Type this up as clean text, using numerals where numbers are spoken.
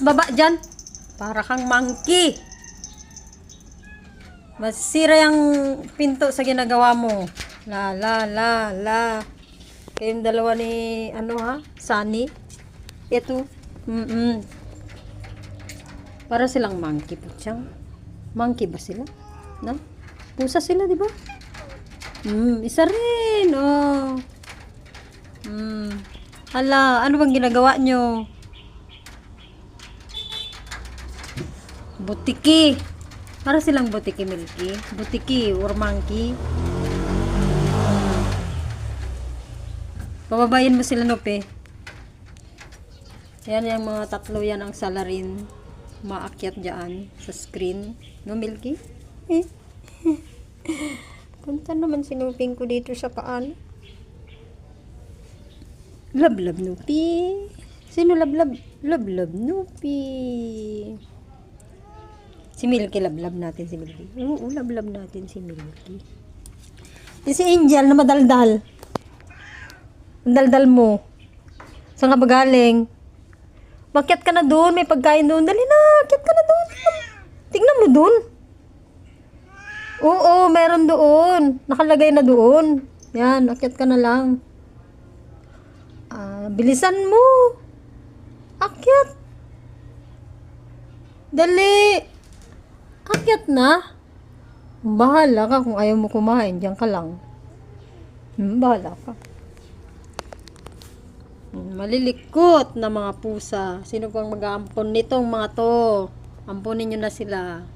Labas, baba dyan. Para kang monkey. Masira yung pinto sa ginagawa mo. La, la, la, la. Kayong dalawa ni, ano ha? Sunny. Ito. Para silang monkey po siyang. Monkey ba sila? Na? Pusa sila, di ba? Isa rin. Oh. Hala, ano bang ginagawa nyo? Butiki. Para silang butiki, Milky. Butiki or monkey. Pababayin mo sila, Nope. Yan yung mga tatlo yan ang salarin. Maakyat dyan sa screen. No, Milky? Punta naman sinuping ko dito sa paan. Lablab, Nope. Sino lablab? Lablab, Nope. Si Milky, lablab natin si Milky. Oo, lablab natin si Milky. Si Angel na madaldal. Ang daldal mo. Saan ka ba galing? Makyat ka na doon. May pagkain doon. Dali na. Akyat ka na doon. Tingnan mo doon. Oo, meron doon. Nakalagay na doon. Yan, akyat ka na lang. Bilisan mo. Akyat. Dali. Akyat na. Bahala ka kung ayaw mo kumain. Diyan ka lang. Bahala ka. Malilikot na mga pusa. Sino pang mag-aampon nitong mga to? Amponin nyo na sila.